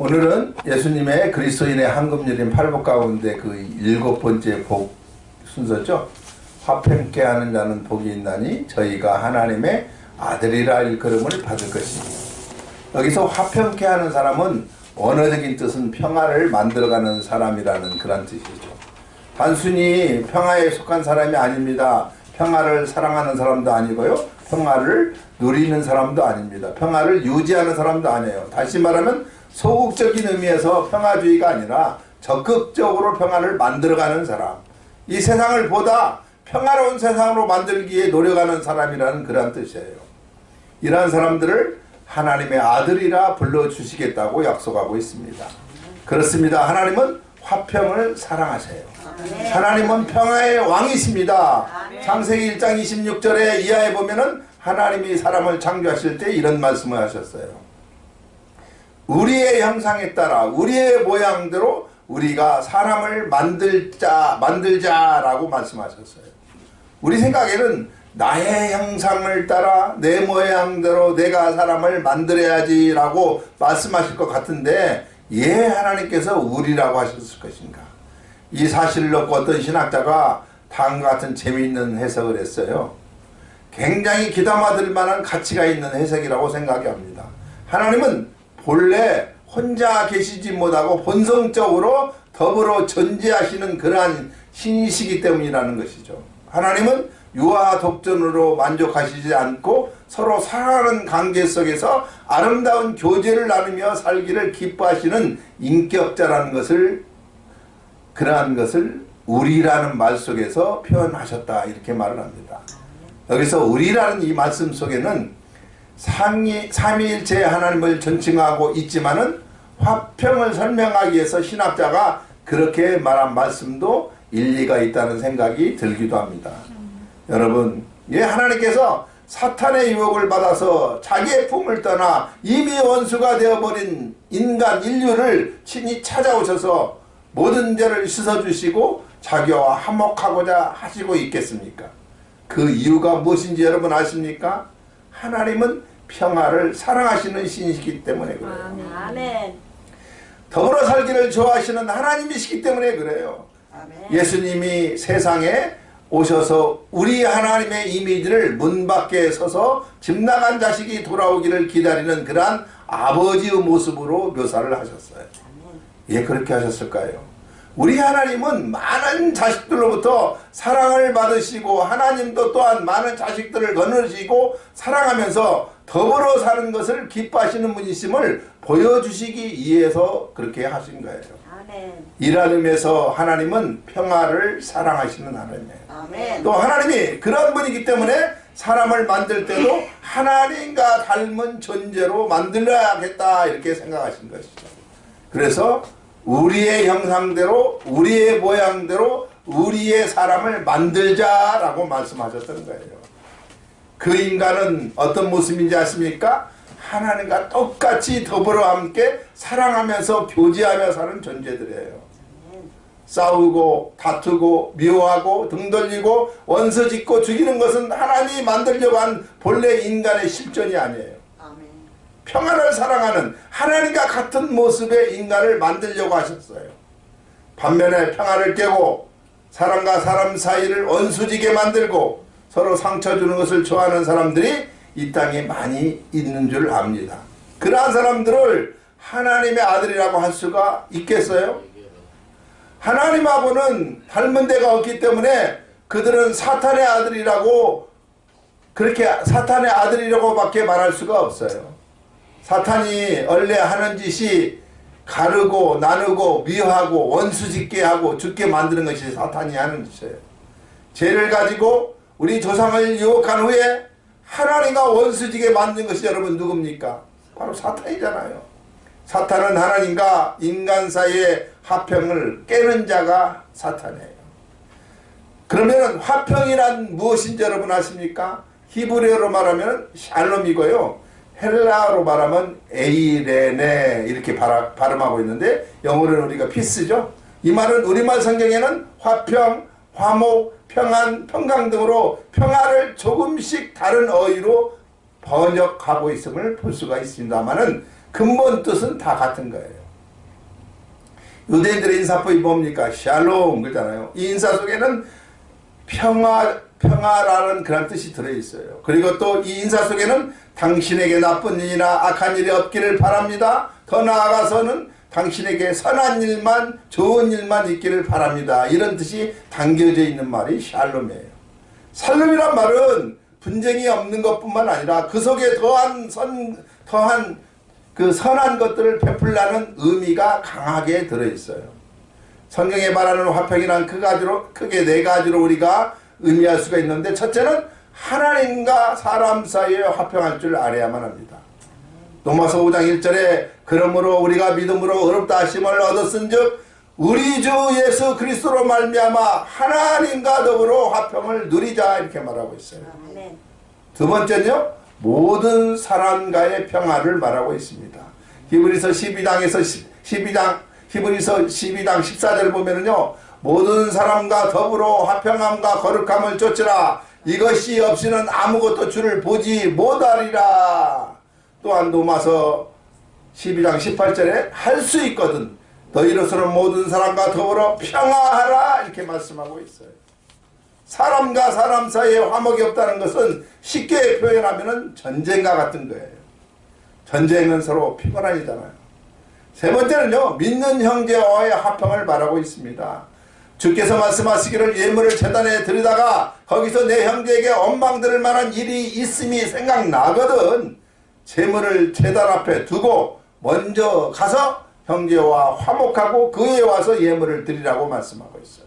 오늘은 예수님의 그리스도인의 황금률인 팔복 가운데 그 7번째 복 순서죠. 화평케 하는 자는 복이 있나니 저희가 하나님의 아들이라 일컬음을 받을 것입니다. 여기서 화평케 하는 사람은 원어적인 뜻은 평화를 만들어가는 사람이라는 그런 뜻이죠. 단순히 평화에 속한 사람이 아닙니다. 평화를 사랑하는 사람도 아니고요. 평화를 누리는 사람도 아닙니다. 평화를 유지하는 사람도 아니에요. 다시 말하면 소극적인 의미에서 평화주의가 아니라 적극적으로 평화를 만들어가는 사람, 이 세상을 보다 평화로운 세상으로 만들기에 노력하는 사람이라는 그러한 뜻이에요. 이러한 사람들을 하나님의 아들이라 불러주시겠다고 약속하고 있습니다. 그렇습니다. 하나님은 화평을 사랑하세요. 하나님은 평화의 왕이십니다. 창세기 1장 26절에 이하에 보면은 하나님이 사람을 창조하실 때 이런 말씀을 하셨어요. 우리의 형상에 따라 우리의 모양대로 우리가 사람을 만들자라고 말씀하셨어요. 우리 생각에는 나의 형상을 따라 내 모양대로 내가 사람을 만들어야지 라고 말씀하실 것 같은데 예, 하나님께서 우리라고 하셨을 것인가. 이 사실을 놓고 어떤 신학자가 다음과 같은 재미있는 해석을 했어요. 굉장히 귀담아 들을 만한 가치가 있는 해석이라고 생각이 합니다. 하나님은 본래 혼자 계시지 못하고 본성적으로 더불어 존재하시는 그러한 신이시기 때문이라는 것이죠. 하나님은 유아 독존으로 만족하시지 않고 서로 사랑하는 관계 속에서 아름다운 교제를 나누며 살기를 기뻐하시는 인격자라는 것을, 그러한 것을 우리라는 말 속에서 표현하셨다, 이렇게 말을 합니다. 여기서 우리라는 이 말씀 속에는 삼위일체 하나님을 존칭하고 있지만은 화평을 설명하기 위해서 신학자가 그렇게 말한 말씀도 일리가 있다는 생각이 들기도 합니다. 여러분, 예, 하나님께서 사탄의 유혹을 받아서 자기의 품을 떠나 이미 원수가 되어버린 인간 인류를 친히 찾아오셔서 모든 죄를 씻어주시고 자기와 화목하고자 하시고 있겠습니까? 그 이유가 무엇인지 여러분 아십니까? 하나님은 평화를 사랑하시는 신이시기 때문에 그래요. 아멘. 더불어 살기를 좋아하시는 하나님이시기 때문에 그래요. 아멘. 예수님이 세상에 오셔서 우리 하나님의 이미지를 문 밖에 서서 집 나간 자식이 돌아오기를 기다리는 그러한 아버지의 모습으로 묘사를 하셨어요. 예, 그렇게 하셨을까요? 우리 하나님은 많은 자식들로부터 사랑을 받으시고 하나님도 또한 많은 자식들을 거느리시고 사랑하면서 더불어 사는 것을 기뻐하시는 분이심을 보여주시기 위해서 그렇게 하신 거예요. 아멘. 이런 의미에서 하나님은 평화를 사랑하시는 하나님이에요. 아멘. 또 하나님이 그런 분이기 때문에 사람을 만들 때도 하나님과 닮은 존재로 만들어야겠다, 이렇게 생각하신 것이죠. 그래서 우리의 형상대로 우리의 모양대로 우리의 사람을 만들자라고 말씀하셨던 거예요. 그 인간은 어떤 모습인지 아십니까? 하나님과 똑같이 더불어 함께 사랑하면서 교제하며 사는 존재들이에요. 싸우고 다투고 미워하고 등 돌리고 원수 짓고 죽이는 것은 하나님이 만들려고 한 본래 인간의 실존이 아니에요. 평안을 사랑하는 하나님과 같은 모습의 인간을 만들려고 하셨어요. 반면에 평화를 깨고 사람과 사람 사이를 원수지게 만들고 서로 상처 주는 것을 좋아하는 사람들이 이 땅에 많이 있는 줄 압니다. 그러한 사람들을 하나님의 아들이라고 할 수가 있겠어요? 하나님하고는 닮은 데가 없기 때문에 그들은 사탄의 아들이라고, 그렇게 사탄의 아들이라고 밖에 말할 수가 없어요. 사탄이 원래 하는 짓이 가르고 나누고 미워하고 원수짓게 하고 죽게 만드는 것이 사탄이 하는 짓이에요. 죄를 가지고 우리 조상을 유혹한 후에 하나님과 원수지게 만든 것이 여러분 누굽니까? 바로 사탄이잖아요. 사탄은 하나님과 인간 사이의 화평을 깨는 자가 사탄이에요. 그러면 화평이란 무엇인지 여러분 아십니까? 히브리어로 말하면 샬롬이고요. 헬라어로 말하면 에이레네, 이렇게 발음하고 있는데 영어로는 우리가 피스죠. 이 말은 우리말 성경에는 화평, 화목, 평안, 평강 등으로 평화를 조금씩 다른 어휘로 번역하고 있음을 볼 수가 있습니다만은 근본 뜻은 다 같은 거예요. 유대인들의 인사법이 뭡니까? 샬롬 그러잖아요. 이 인사 속에는 평화라는 그런 뜻이 들어있어요. 그리고 또 이 인사 속에는 당신에게 나쁜 일이나 악한 일이 없기를 바랍니다. 더 나아가서는 당신에게 선한 일만, 좋은 일만 있기를 바랍니다. 이런 뜻이 담겨져 있는 말이 샬롬이에요. 샬롬이란 말은 분쟁이 없는 것뿐만 아니라 그 속에 더한 그 선한 것들을 베풀라는 의미가 강하게 들어있어요. 성경에 말하는 화평이란 크게 네 가지로 우리가 의미할 수가 있는데, 첫째는 하나님과 사람 사이에 화평할 줄 알아야만 합니다. 로마서 5장 1절에 그러므로 우리가 믿음으로 의롭다 하심을 얻었은즉 우리 주 예수 그리스도로 말미암아 하나님과 더불어 화평을 누리자, 이렇게 말하고 있어요. 두 번째는요, 모든 사람과의 평화를 말하고 있습니다. 히브리서 12장 14절 보면은요, 모든 사람과 더불어 화평함과 거룩함을 쫓으라. 이것이 없이는 아무것도 주를 보지 못하리라. 또한 로마서 12장 18절에 할 수 있거든 너희로서는 모든 사람과 더불어 평화하라, 이렇게 말씀하고 있어요. 사람과 사람 사이에 화목이 없다는 것은 쉽게 표현하면 전쟁과 같은 거예요. 전쟁은 서로 피곤하잖아요. 세 번째는요, 믿는 형제와의 화평을 말하고 있습니다. 주께서 말씀하시기를 예물을 제단에 드리다가 거기서 내 형제에게 원망 들을 만한 일이 있음이 생각나거든 제물을 제단 앞에 두고 먼저 가서 형제와 화목하고 그에 와서 예물을 드리라고 말씀하고 있어요.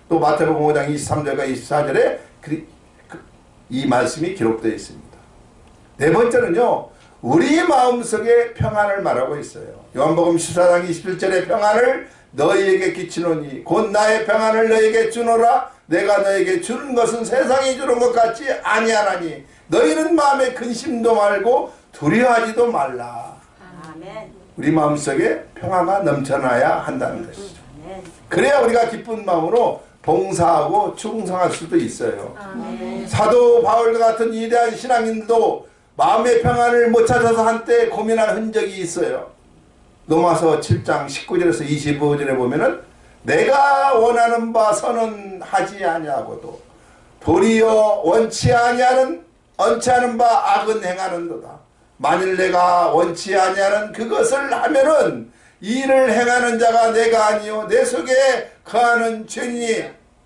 또 마태복음 5장 23절과 24절에 이 말씀이 기록되어 있습니다. 네 번째는요, 우리 마음속에 평안을 말하고 있어요. 요한복음 14장 21절에 평안을 너희에게 끼치노니 곧 나의 평안을 너희에게 주노라. 내가 너희에게 주는 것은 세상이 주는 것 같지 아니하나니 너희는 마음에 근심도 말고 두려워하지도 말라. 아멘. 우리 마음속에 평화가 넘쳐나야 한다는 것이죠. 그래야 우리가 기쁜 마음으로 봉사하고 충성할 수도 있어요. 아멘. 사도 바울과 같은 위대한 신앙인들도 마음의 평안을 못 찾아서 한때 고민한 흔적이 있어요. 로마서 7장 19절에서 25절에 보면은 내가 원하는 바 선언하지 아니하고도 도리어 원치 않은 바 악은 행하는도다. 만일 내가 원치 아니하는 그것을 하면은 이를 행하는 자가 내가 아니요 내 속에 거하는 죄니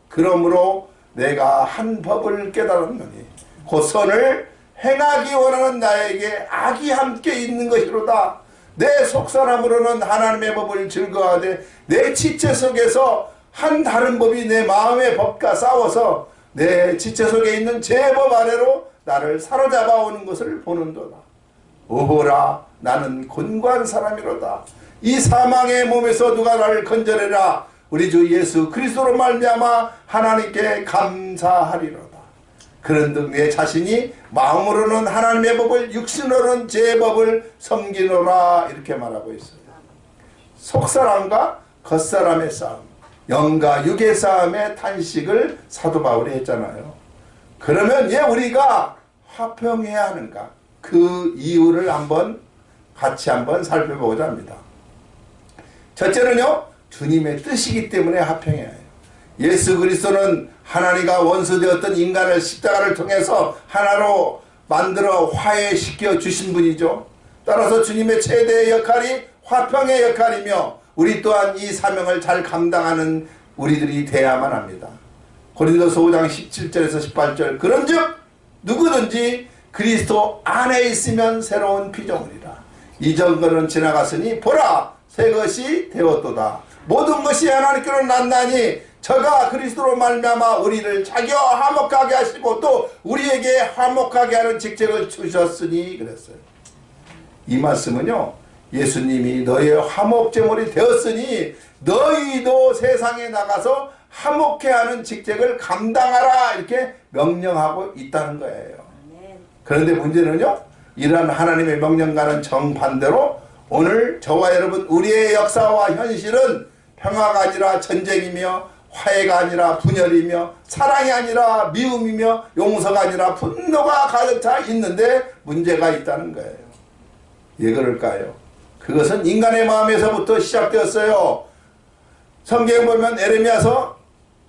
그러므로 내가 한 법을 깨달았노니 곧 선을 행하기 원하는 나에게 악이 함께 있는 것이로다. 내 속사람으로는 하나님의 법을 즐거워하되 내 지체 속에서 한 다른 법이 내 마음의 법과 싸워서 내 지체 속에 있는 제 법 아래로 나를 사로잡아 오는 것을 보는도다. 오호라 나는 곤고한 사람이로다. 이 사망의 몸에서 누가 나를 건져내라. 우리 주 예수 그리스도로 말미암아 하나님께 감사하리로다. 그런즉 내 자신이 마음으로는 하나님의 법을 육신으로는 제 법을 섬기노라, 이렇게 말하고 있습니다. 속사람과 겉사람의 싸움, 영과 육의 싸움의 탄식을 사도 바울이 했잖아요. 그러면 왜 우리가 화평해야 하는가? 그 이유를 같이 한번 살펴보고자 합니다. 첫째는요, 주님의 뜻이기 때문에 화평해야 해요. 예수 그리스도는 하나님과 원수되었던 인간을 십자가를 통해서 하나로 만들어 화해시켜 주신 분이죠. 따라서 주님의 최대의 역할이 화평의 역할이며 우리 또한 이 사명을 잘 감당하는 우리들이 돼야만 합니다. 고린도서 5장 17절에서 18절 그런즉 누구든지 그리스도 안에 있으면 새로운 피조물이라. 이전 것은 지나갔으니 보라 새 것이 되었도다. 모든 것이 하나님께로 났나니 저가 그리스도로 말미암아 우리를 자기와 화목하게 하시고 또 우리에게 화목하게 하는 직책을 주셨으니 그랬어요. 이 말씀은요, 예수님이 너희의 화목제물이 되었으니 너희도 세상에 나가서 화목해 하는 직책을 감당하라, 이렇게 명령하고 있다는 거예요. 그런데 문제는요, 이러한 하나님의 명령과는 정반대로 오늘 저와 여러분 우리의 역사와 현실은 평화가 아니라 전쟁이며 화해가 아니라 분열이며 사랑이 아니라 미움이며 용서가 아니라 분노가 가득 차 있는데 문제가 있다는 거예요. 왜 그럴까요? 그것은 인간의 마음에서부터 시작되었어요. 성경에 보면 에레미야서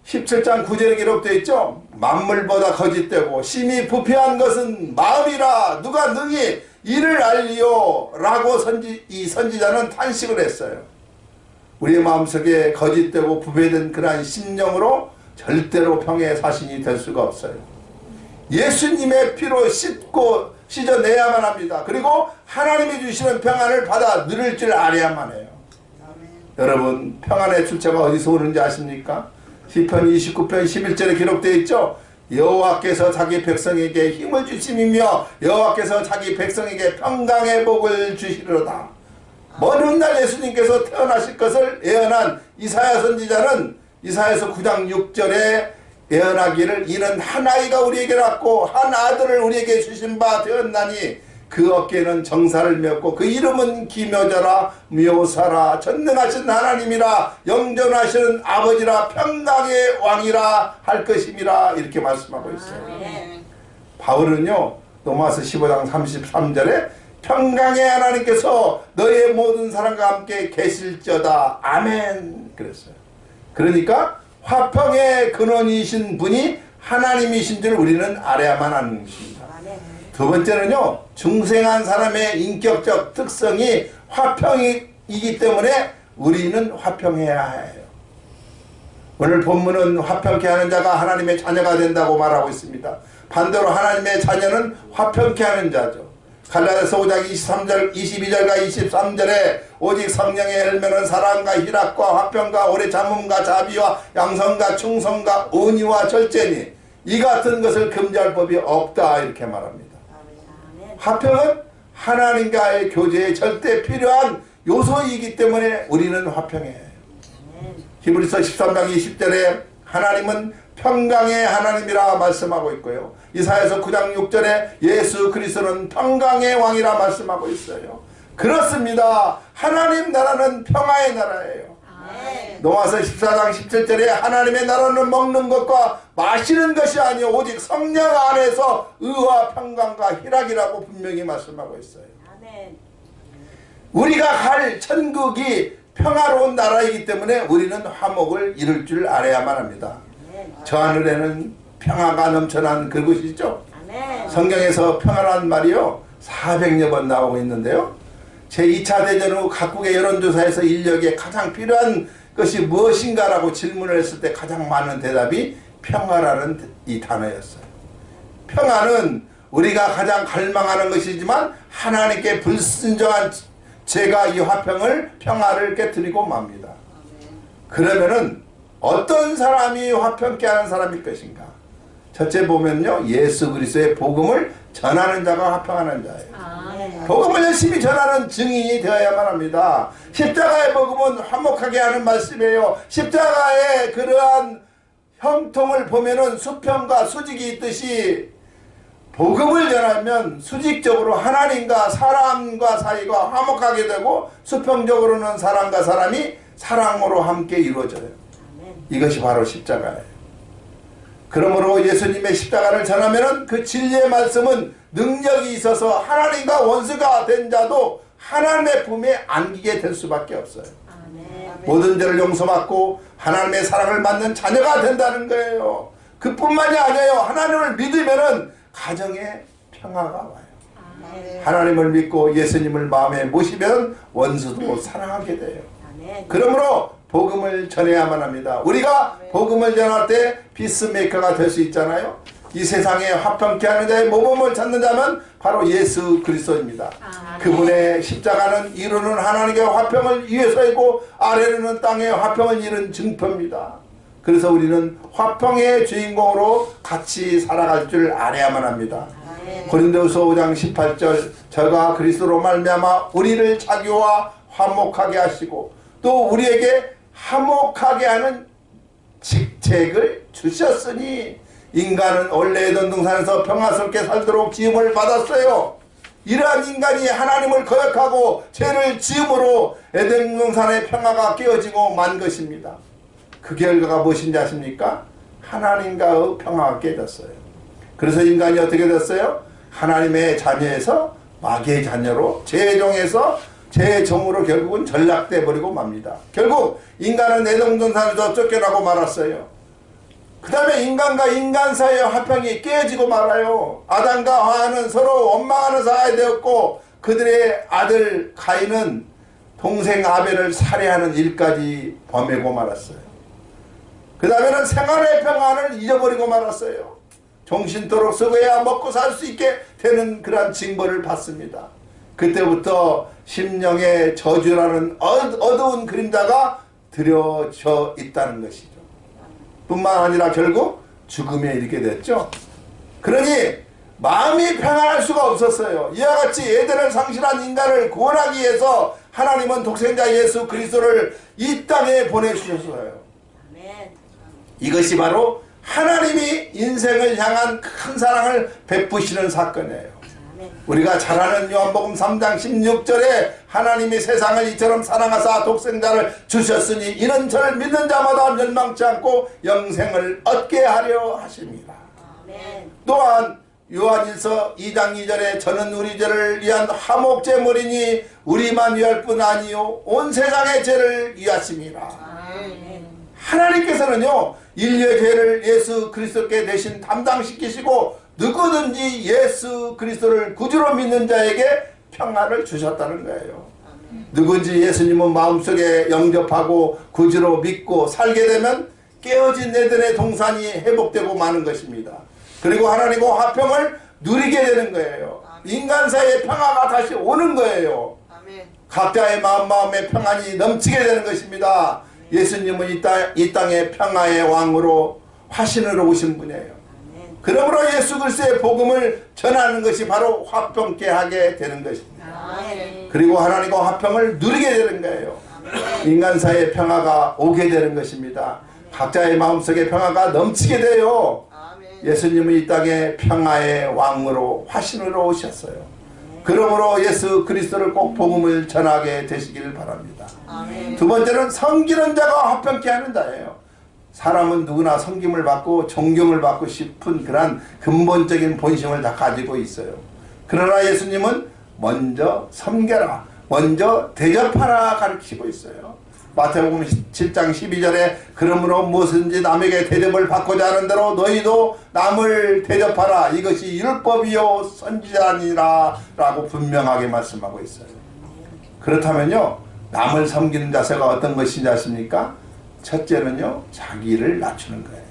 17장 9절에 기록되어 있죠. 만물보다 거짓되고 심히 부패한 것은 마음이라 누가 능히 이를 알리요 라고 이 선지자는 탄식을 했어요. 우리의 마음속에 거짓되고 부패된 그러한 심령으로 절대로 평화의 사신이 될 수가 없어요. 예수님의 피로 씻어내야만 합니다. 그리고 하나님이 주시는 평안을 받아 누릴 줄 알아야만 해요. 여러분, 평안의 출처가 어디서 오는지 아십니까? 시편 29편 11절에 기록되어 있죠. 여호와께서 자기 백성에게 힘을 주심이며 여호와께서 자기 백성에게 평강의 복을 주시리로다. 먼 훗날 예수님께서 태어나실 것을 예언한 이사야 선지자는 이사야서 9장 6절에 예언하기를 이는 한 아이가 우리에게 낳고 한 아들을 우리에게 주신 바 되었나니 그 어깨에는 정사를 메었고 그 이름은 기묘자라 묘사라 전능하신 하나님이라 영존하시는 아버지라 평강의 왕이라 할 것임이라 이렇게 말씀하고 있어요. 바울은요 로마서 15장 33절에 평강의 하나님께서 너의 모든 사람과 함께 계실저다 아멘 그랬어요. 그러니까 화평의 근원이신 분이 하나님이신 줄 우리는 알아야만 하는 것입니다. 두 번째는요, 중생한 사람의 인격적 특성이 화평이기 때문에 우리는 화평해야 해요. 오늘 본문은 화평케 하는 자가 하나님의 자녀가 된다고 말하고 있습니다. 반대로 하나님의 자녀는 화평케 하는 자죠. 갈라디아서 5장 22절과 23절에 오직 성령의 열매는 사랑과 희락과 화평과 오래 참음과 자비와 양성과 충성과 의의와 절제니 이 같은 것을 금지할 법이 없다 이렇게 말합니다. 화평은 하나님과의 교제에 절대 필요한 요소이기 때문에 우리는 화평해야 해요. 히브리서 13장 20절에 하나님은 평강의 하나님이라 말씀하고 있고요. 이사야서 9장 6절에 예수 그리스도는 평강의 왕이라 말씀하고 있어요. 그렇습니다. 하나님 나라는 평화의 나라예요. 로마서 14장 17절에 하나님의 나라는 먹는 것과 마시는 것이 아니요 오직 성령 안에서 의와 평강과 희락이라고 분명히 말씀하고 있어요. 우리가 갈 천국이 평화로운 나라이기 때문에 우리는 화목을 이룰 줄 알아야만 합니다. 저 하늘에는 평화가 넘쳐난 그곳이죠. 성경에서 평화란 말이요 400여 번 나오고 있는데요. 제2차 대전 후 각국의 여론조사에서 인력에 가장 필요한 것이 무엇인가라고 질문을 했을 때 가장 많은 대답이 평화라는 이 단어였어요. 평화는 우리가 가장 갈망하는 것이지만 하나님께 불순종한 죄가 이 평화를 깨뜨리고 맙니다. 그러면은 어떤 사람이 화평케 하는 사람일 것인가? 첫째 보면요 예수 그리스도의 복음을 전하는 자가 화평하는 자예요. 복음을 열심히 전하는 증인이 되어야만 합니다. 십자가의 복음은 화목하게 하는 말씀이에요. 십자가의 그러한 형통을 보면은 수평과 수직이 있듯이 복음을 전하면 수직적으로 하나님과 사람과 사이가 화목하게 되고 수평적으로는 사람과 사람이 사랑으로 함께 이루어져요. 이것이 바로 십자가예요. 그러므로 예수님의 십자가를 전하면 그 진리의 말씀은 능력이 있어서 하나님과 원수가 된 자도 하나님의 품에 안기게 될 수밖에 없어요. 모든 죄를 용서받고 하나님의 사랑을 받는 자녀가 된다는 거예요. 그뿐만이 아니에요. 하나님을 믿으면 가정에 평화가 와요. 하나님을 믿고 예수님을 마음에 모시면 원수도 사랑하게 돼요. 그러므로 복음을 전해야만 합니다. 우리가 복음을 전할 때 피스메이커가 될 수 있잖아요. 이 세상에 화평케 하는 자의 모범을 찾는 자는 바로 예수 그리스도입니다. 그분의 십자가는 이루는 하나님의 화평을 위해서이고 아래로는 땅의 화평을 이룬 증표입니다. 그래서 우리는 화평의 주인공으로 같이 살아갈 줄 알아야만 합니다. 고린도후서 5장 18절 저가 그리스도로 말미암아 우리를 자기와 화목하게 하시고 또 우리에게 화목하게 하는 직책을 주셨으니 인간은 원래 에덴 동산에서 평화스럽게 살도록 지음을 받았어요. 이러한 인간이 하나님을 거역하고 죄를 지음으로 에덴 동산의 평화가 깨어지고 만 것입니다. 그 결과가 무엇인지 아십니까? 하나님과의 평화가 깨졌어요. 그래서 인간이 어떻게 됐어요? 하나님의 자녀에서 마귀의 자녀로, 죄종에서 제 정으로 결국은 전락돼 버리고 맙니다. 결국 인간은 에덴동산에서 쫓겨나고 말았어요. 그 다음에 인간과 인간 사이의 화평이 깨어지고 말아요. 아담과 하와는 서로 원망하는 사이가 되었고 그들의 아들 가인은 동생 아벨을 살해하는 일까지 범하고 말았어요. 그 다음에는 생활의 평안을 잊어버리고 말았어요. 정신토록 쓰고야 먹고 살 수 있게 되는 그러한 징벌을 받습니다. 그때부터 심령의 저주라는 어두운 그림자가 들여져 있다는 것이죠. 뿐만 아니라 결국 죽음에 이르게 됐죠. 그러니 마음이 평안할 수가 없었어요. 이와 같이 에덴을 상실한 인간을 구원하기 위해서 하나님은 독생자 예수 그리스도를 이 땅에 보내주셨어요. 이것이 바로 하나님이 인생을 향한 큰 사랑을 베푸시는 사건이에요. 우리가 잘 아는 요한복음 3장 16절에 하나님이 세상을 이처럼 사랑하사 독생자를 주셨으니 이는 저를 믿는 자마다 멸망치 않고 영생을 얻게 하려 하십니다. 또한 요한일서 2장 2절에 저는 우리 죄를 위한 화목제물이니 우리만 위할 뿐 아니요 온 세상의 죄를 위하십니다. 하나님께서는요 인류의 죄를 예수 그리스도께 대신 담당시키시고 누구든지 예수 그리스도를 구주로 믿는 자에게 평안을 주셨다는 거예요. 누군지 예수님은 마음속에 영접하고 구주로 믿고 살게 되면 깨어진 에덴의 동산이 회복되고 마는 것입니다. 그리고 하나님과 화평을 누리게 되는 거예요. 인간 사이의 평화가 다시 오는 거예요. 각자의 마음의 평안이 넘치게 되는 것입니다. 예수님은 이 땅의 평화의 왕으로 화신으로 오신 분이에요. 그러므로 예수 그리스도의 복음을 전하는 것이 바로 화평케 하게 되는 것입니다. 그리고 하나님과 화평을 누리게 되는 거예요. 인간 사이의 평화가 오게 되는 것입니다. 각자의 마음속에 평화가 넘치게 돼요. 예수님은 이 땅에 평화의 왕으로 화신으로 오셨어요. 그러므로 예수 그리스도를 꼭 복음을 전하게 되시길 바랍니다. 두 번째는 섬기는 자가 화평케 하는 자예요. 사람은 누구나 섬김을 받고 존경을 받고 싶은 그런 근본적인 본심을 다 가지고 있어요. 그러나 예수님은 먼저 섬겨라, 먼저 대접하라 가르치고 있어요. 마태복음 7장 12절에 그러므로 무엇인지 남에게 대접을 받고자 하는 대로 너희도 남을 대접하라 이것이 율법이요 선지자니라 라고 분명하게 말씀하고 있어요. 그렇다면요 남을 섬기는 자세가 어떤 것인지 아십니까? 첫째는요 자기를 낮추는 거예요.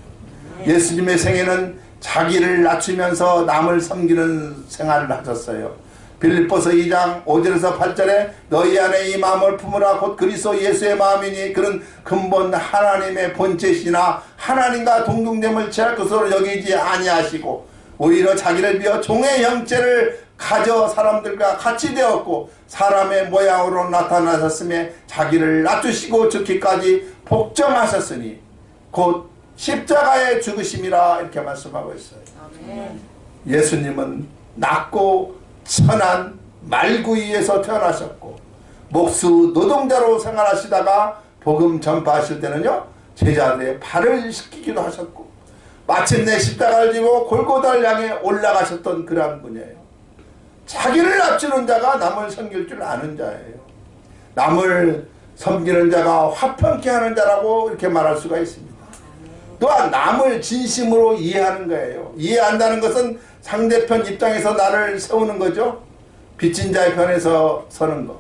예수님의 생애는 자기를 낮추면서 남을 섬기는 생활을 하셨어요. 빌립보서 2장 5절에서 8절에 너희 안에 이 마음을 품으라 곧 그리스도 예수의 마음이니 그는 근본 하나님의 본체시나 하나님과 동등됨을 취할 것으로 여기지 아니하시고 오히려 자기를 비워 종의 형체를 가져 사람들과 같이 되었고 사람의 모양으로 나타나셨으며 자기를 낮추시고 죽기까지 복종하셨으니 곧 십자가의 죽으심이라 이렇게 말씀하고 있어요. 예수님은 낮고 천한 말구이에서 태어나셨고 목수 노동자로 생활하시다가 복음 전파하실 때는요 제자들의 발을 씻기기도 하셨고 마침내 십자가를 지고 골고다를 향해 올라가셨던 그러한 분이에요. 자기를 낮추는 자가 남을 섬길 줄 아는 자예요. 남을 섬기는 자가 화평케 하는 자라고 이렇게 말할 수가 있습니다. 또한 남을 진심으로 이해하는 거예요. 이해한다는 것은 상대편 입장에서 나를 세우는 거죠. 빚진 자의 편에서 서는 것,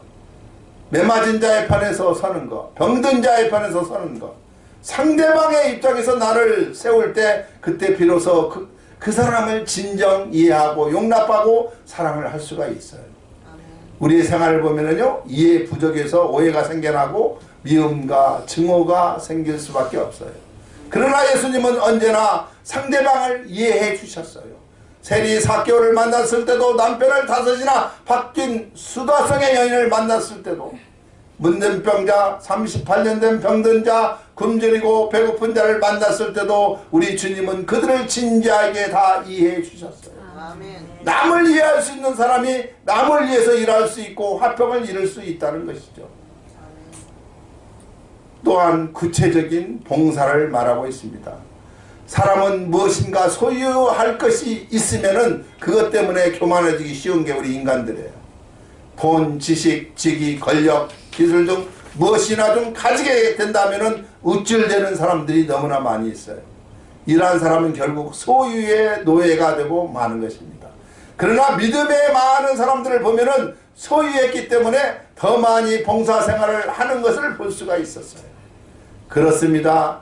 매맞은 자의 편에서 서는 것, 병든 자의 편에서 서는 것, 상대방의 입장에서 나를 세울 때 그때 비로소 그 사람을 진정 이해하고 용납하고 사랑을 할 수가 있어요. 우리의 생활을 보면은요 이해 부족에서 오해가 생겨나고 미움과 증오가 생길 수밖에 없어요. 그러나 예수님은 언제나 상대방을 이해해 주셨어요. 세리 사개오를 만났을 때도 남편을 5이나 바뀐 수다성의 여인을 만났을 때도 문둥병자 38년 된 병든 자 굶주리고 배고픈 자를 만났을 때도 우리 주님은 그들을 진지하게 다 이해해 주셨어요. 남을 이해할 수 있는 사람이 남을 위해서 일할 수 있고 화평을 이룰 수 있다는 것이죠. 또한 구체적인 봉사를 말하고 있습니다. 사람은 무엇인가 소유할 것이 있으면은 그것 때문에 교만해지기 쉬운 게 우리 인간들이에요. 돈, 지식, 직위, 권력, 기술 등 무엇이나 좀 가지게 된다면은 우쭐대는 사람들이 너무나 많이 있어요. 이러한 사람은 결국 소유의 노예가 되고 마는 것입니다. 그러나 믿음에 많은 사람들을 보면은 소유했기 때문에 더 많이 봉사생활을 하는 것을 볼 수가 있었어요. 그렇습니다.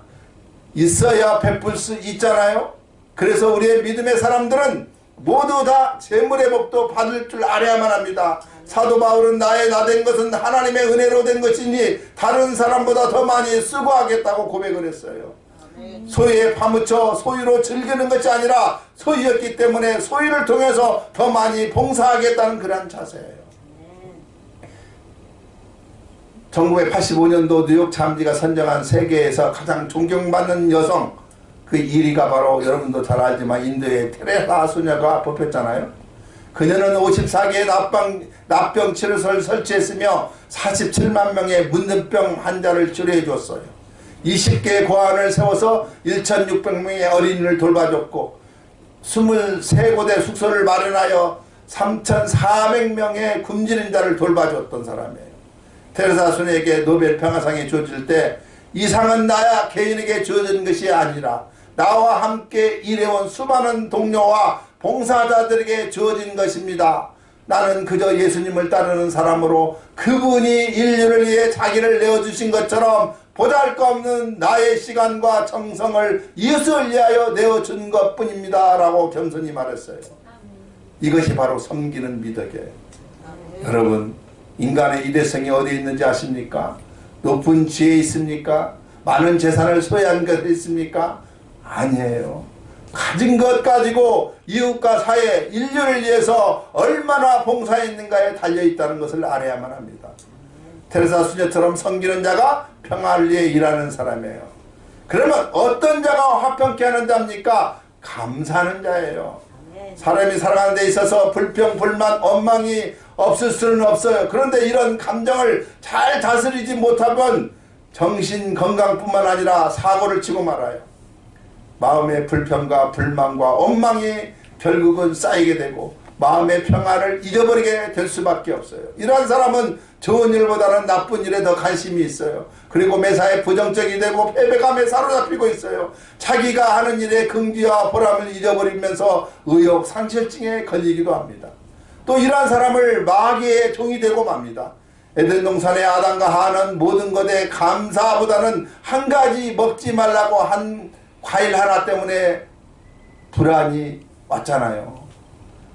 있어야 베풀 수 있잖아요. 그래서 우리의 믿음의 사람들은 모두 다 재물의 복도 받을 줄 알아야만 합니다. 사도 바울은 나의 나 된 것은 하나님의 은혜로 된 것이니 다른 사람보다 더 많이 수고하겠다고 고백을 했어요. 소유에 파묻혀 소유로 즐기는 것이 아니라 소유였기 때문에 소유를 통해서 더 많이 봉사하겠다는 그런 자세예요. 1985년도 뉴욕 참지가 선정한 세계에서 가장 존경받는 여성, 그 1위가 바로 여러분도 잘 알지만 인도의 테레사 소녀가 뽑혔잖아요. 그녀는 54개의 납병 치료소를 설치했으며 47만 명의 문둥병 환자를 치료해 줬어요. 20개의 고아원을 세워서 1,600명의 어린이를 돌봐줬고 23곳의 숙소를 마련하여 3,400명의 굶주린 자를 돌봐줬던 사람이에요. 테레사 소녀에게 노벨 평화상이 주어질 때 이 상은 나야 개인에게 주어진 것이 아니라 나와 함께 일해온 수많은 동료와 봉사자들에게 주어진 것입니다. 나는 그저 예수님을 따르는 사람으로 그분이 인류를 위해 자기를 내어주신 것처럼 보잘것없는 나의 시간과 정성을 이웃을 위하여 내어준 것뿐입니다. 라고 겸손히 말했어요. 이것이 바로 섬기는 미덕이에요. 여러분, 인간의 일회성이 어디에 있는지 아십니까? 높은 지혜에 있습니까? 많은 재산을 소유한 것이 있습니까? 아니에요. 가진 것 가지고 이웃과 사회, 인류를 위해서 얼마나 봉사했는가에 달려있다는 것을 알아야만 합니다. 테레사 수녀처럼 섬기는 자가 평화를 위해 일하는 사람이에요. 그러면 어떤 자가 화평케 하는 자입니까? 감사하는 자예요. 사람이 살아가는 데 있어서 불평, 불만, 원망이 없을 수는 없어요. 그런데 이런 감정을 잘 다스리지 못하면 정신 건강뿐만 아니라 사고를 치고 말아요. 마음의 불평과 불만과 원망이 결국은 쌓이게 되고 마음의 평화를 잊어버리게 될 수밖에 없어요. 이러한 사람은 좋은 일보다는 나쁜 일에 더 관심이 있어요. 그리고 매사에 부정적이 되고 패배감에 사로잡히고 있어요. 자기가 하는 일에 긍지와 보람을 잊어버리면서 의욕 상실증에 걸리기도 합니다. 또 이러한 사람을 마귀의 종이 되고 맙니다. 에덴 동산의 아담과 하와는 모든 것에 감사보다는 한 가지 먹지 말라고 한 과일 하나 때문에 불안이 왔잖아요.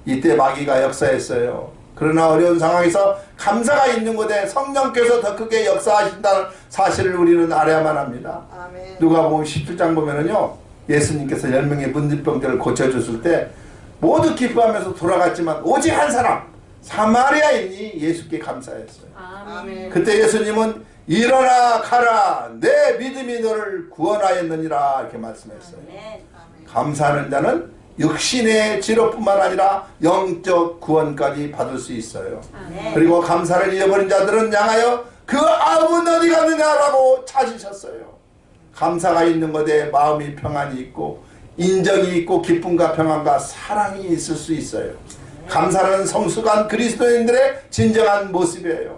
이때 마귀가 역사했어요. 그러나 어려운 상황에서 감사가 있는 곳에 성령께서 더 크게 역사하신다는 사실을 우리는 알아야만 합니다. 아멘. 누가복음 17장 보면은요, 예수님께서 10명의 문둥병들을 고쳐줬을 때 모두 기뻐하면서 돌아갔지만 오직 한 사람, 사마리아인이 예수께 감사했어요. 아멘. 그때 예수님은 일어나 가라, 내 믿음이 너를 구원하였느니라 이렇게 말씀했어요. 아멘. 감사하는 자는 육신의 치료뿐만 아니라 영적 구원까지 받을 수 있어요. 아멘. 그리고 감사를 잃어버린 자들은 향하여 그 아버는 어디 갔느냐라고 찾으셨어요. 감사가 있는 것에 마음이 평안이 있고 인정이 있고 기쁨과 평안과 사랑이 있을 수 있어요. 감사는 성숙한 그리스도인들의 진정한 모습이에요.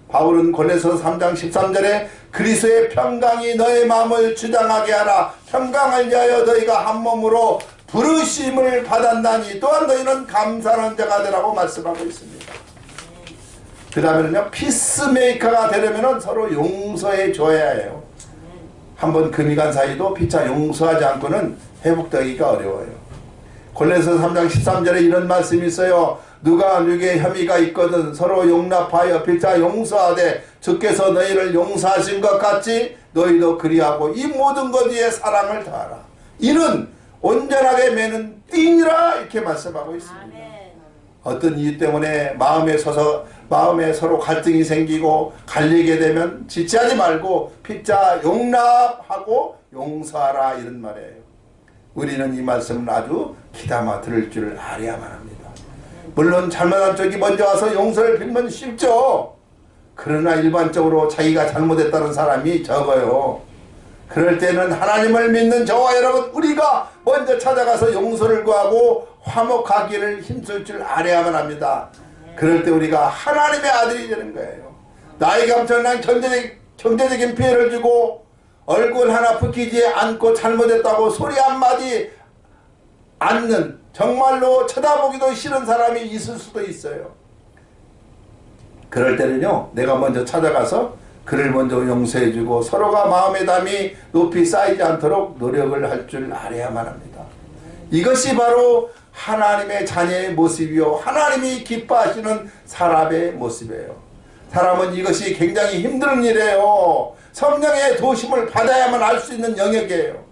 바울은 골로새서 3장 13절에 그리스도의 평강이 너의 마음을 주장하게 하라. 평강을 위하여 너희가 한 몸으로 부르심을 받았나니 또한 너희는 감사하는 자가 되라고 말씀하고 있습니다. 그 다음에는요, 피스메이커가 되려면 서로 용서해 줘야 해요. 한번 금이 간 사이도 피차 용서하지 않고는 회복되기가 어려워요. 골로새서 3장 13절에 이런 말씀이 있어요. 누가 누구에게 혐의가 있거든 서로 용납하여 피차 용서하되 주께서 너희를 용서하신 것 같이 너희도 그리하고 이 모든 것 위에 사랑을 다하라. 이는 온전하게 매는 띵이라 이렇게 말씀하고 있습니다. 어떤 이유 때문에 마음에 서로 갈등이 생기고 갈리게 되면 지체하지 말고 피차 용납하고 용서하라 이런 말이에요. 우리는 이 말씀을 아주 귀담아 들을 줄 알아야만 합니다. 물론 잘못한 쪽이 먼저 와서 용서를 빌면 쉽죠. 그러나 일반적으로 자기가 잘못했다는 사람이 적어요. 그럴 때는 하나님을 믿는 저와 여러분 우리가 먼저 찾아가서 용서를 구하고 화목하기를 힘쓸 줄 알아야만 합니다. 그럴 때 우리가 하나님의 아들이 되는 거예요. 나에게 엄청난 경제적인 피해를 주고 얼굴 하나 붉히지 않고 잘못했다고 소리 한마디 않는, 정말로 쳐다보기도 싫은 사람이 있을 수도 있어요. 그럴 때는요, 내가 먼저 찾아가서 그를 먼저 용서해주고 서로가 마음의 담이 높이 쌓이지 않도록 노력을 할 줄 알아야만 합니다. 이것이 바로 하나님의 자녀의 모습이요, 하나님이 기뻐하시는 사람의 모습이에요. 사람은 이것이 굉장히 힘든 일이에요. 성령의 도심을 받아야만 알 수 있는 영역이에요.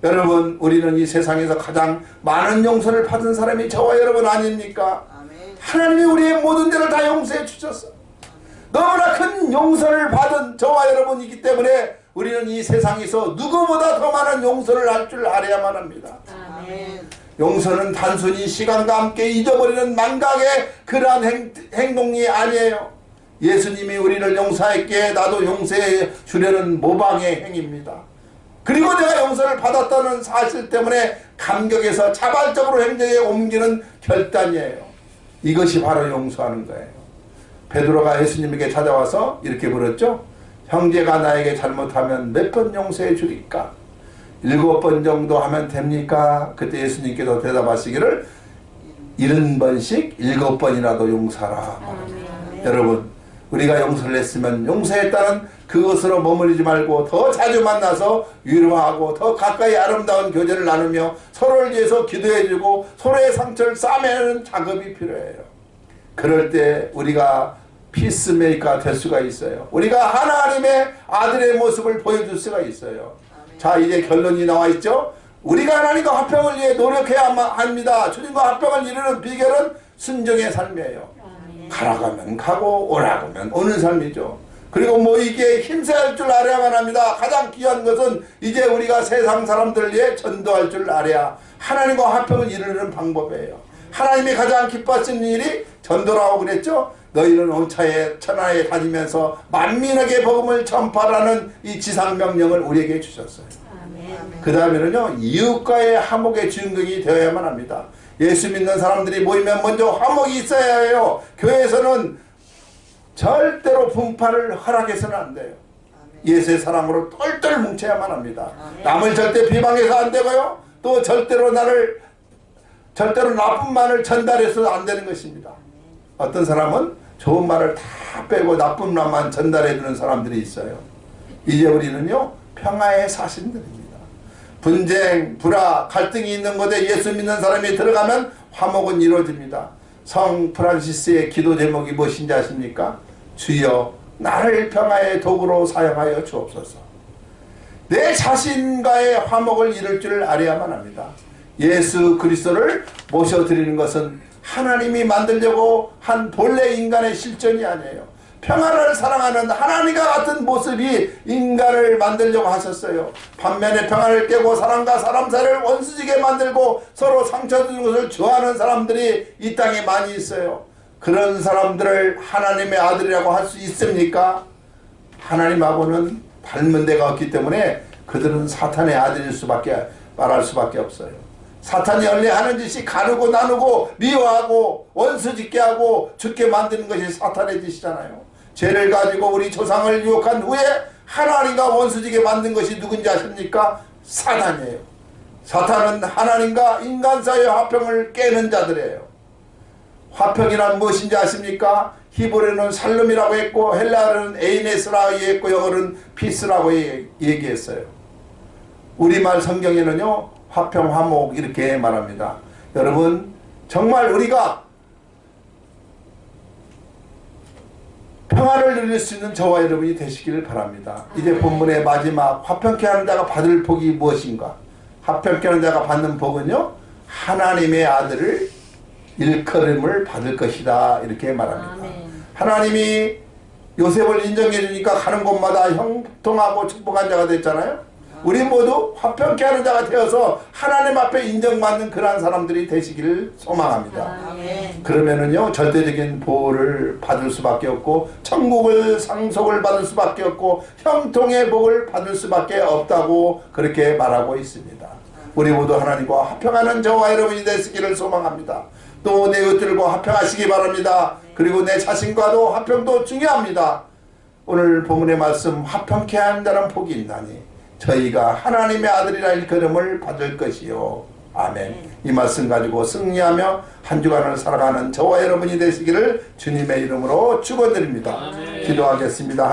여러분, 우리는 이 세상에서 가장 많은 용서를 받은 사람이 저와 여러분 아닙니까? 하나님이 우리의 모든 죄를 다 용서해 주셨어. 너무나 큰 용서를 받은 저와 여러분이기 때문에 우리는 이 세상에서 누구보다 더 많은 용서를 할 줄 알아야만 합니다. 아멘. 용서는 단순히 시간과 함께 잊어버리는 망각의 그러한 행동이 아니에요. 예수님이 우리를 용서했기에 나도 용서해 주려는 모방의 행위입니다. 그리고 내가 용서를 받았다는 사실 때문에 감격해서 자발적으로 행동에 옮기는 결단이에요. 이것이 바로 용서하는 거예요. 베드로가 예수님에게 찾아와서 이렇게 물었죠. 형제가 나에게 잘못하면 몇 번 용서해 주리까? 7번 정도 하면 됩니까? 그때 예수님께서 대답하시기를 70번씩 7번이라도 용서하라. 여러분, 우리가 용서를 했으면 용서했다는 그것으로 머무르지 말고 더 자주 만나서 위로하고 더 가까이 아름다운 교제를 나누며 서로를 위해서 기도해주고 서로의 상처를 싸매는 작업이 필요해요. 그럴 때 우리가 피스메이커가 될 수가 있어요. 우리가 하나님의 아들의 모습을 보여줄 수가 있어요. 자, 이제 결론이 나와 있죠. 우리가 하나님과 화평을 위해 노력해야 합니다. 주님과 화평을 이루는 비결은 순종의 삶이에요. 가라가면 가고 오라가면 오는 삶이죠. 그리고 모이기에 힘써야 줄 알아야만 합니다. 가장 귀한 것은 이제 우리가 세상 사람들을 위해 전도할 줄 알아야 하나님과 화평을 이루는 방법이에요. 하나님이 가장 기뻐하시는 일이 전도라고 그랬죠. 너희는 온 천하에 다니면서 만민에게 복음을 전파라는 이 지상명령을 우리에게 주셨어요. 그 다음에는요, 이웃과의 화목의 주인공이 되어야만 합니다. 예수 믿는 사람들이 모이면 먼저 화목이 있어야 해요. 교회에서는 절대로 분파를 허락해서는 안 돼요. 예수의 사랑으로 똘똘 뭉쳐야만 합니다. 남을 절대 비방해서 안 되고요. 또 절대로 나쁜 말을 전달해서는 안 되는 것입니다. 어떤 사람은 좋은 말을 다 빼고 나쁜 말만 전달해 주는 사람들이 있어요. 이제 우리는요, 평화의 사신들입니다. 분쟁, 불화, 갈등이 있는 곳에 예수 믿는 사람이 들어가면 화목은 이루어집니다. 성 프란시스의 기도 제목이 무엇인지 아십니까? 주여 나를 평화의 도구로 사용하여 주옵소서. 내 자신과의 화목을 이룰 줄 알아야만 합니다. 예수 그리스도를 모셔드리는 것은 하나님이 만들려고 한 본래 인간의 실존이 아니에요. 평화를 사랑하는 하나님과 같은 모습이 인간을 만들려고 하셨어요. 반면에 평화를 깨고 사람과 사람 사이를 원수지게 만들고 서로 상처 주는 것을 좋아하는 사람들이 이 땅에 많이 있어요. 그런 사람들을 하나님의 아들이라고 할 수 있습니까? 하나님하고는 닮은 데가 없기 때문에 그들은 사탄의 아들일 수밖에 말할 수밖에 없어요. 사탄이 원래 하는 짓이 가누고 나누고 미워하고 원수짓게 하고 죽게 만드는 것이 사탄의 짓이잖아요. 죄를 가지고 우리 조상을 유혹한 후에 하나님과 원수지게 만든 것이 누군지 아십니까? 사탄이에요. 사탄은 하나님과 인간 사이의 화평을 깨는 자들이에요. 화평이란 무엇인지 아십니까? 히브리어는 살룸이라고 했고 헬라어는 에이네스라고 했고 영어로는 피스라고 얘기했어요. 우리말 성경에는요, 화평, 화목 이렇게 말합니다. 여러분, 정말 우리가 평화를 누릴 수 있는 저와 여러분이 되시기를 바랍니다. 이제 본문의 마지막 화평케 하는 자가 받을 복이 무엇인가? 화평케 하는 자가 받는 복은요, 하나님의 아들을 일컬음을 받을 것이다 이렇게 말합니다. 아멘. 하나님이 요셉을 인정해 주니까 가는 곳마다 형통하고 축복한 자가 됐잖아요. 우리 모두 화평케 하는 자가 되어서 하나님 앞에 인정받는 그러한 사람들이 되시기를 소망합니다. 아멘. 그러면은요, 절대적인 보호를 받을 수밖에 없고 천국을 상속을 받을 수밖에 없고 형통의 복을 받을 수밖에 없다고 그렇게 말하고 있습니다. 우리 모두 하나님과 화평하는 저와 여러분이 되시기를 소망합니다. 또 내 것들과 화평하시기 바랍니다. 그리고 내 자신과도 화평도 중요합니다. 오늘 본문의 말씀 화평케 한다는 복이 있나니 저희가 하나님의 아들이라 일컬음을 받을 것이요. 아멘. 이 말씀 가지고 승리하며 한 주간을 살아가는 저와 여러분이 되시기를 주님의 이름으로 축원드립니다. 기도하겠습니다.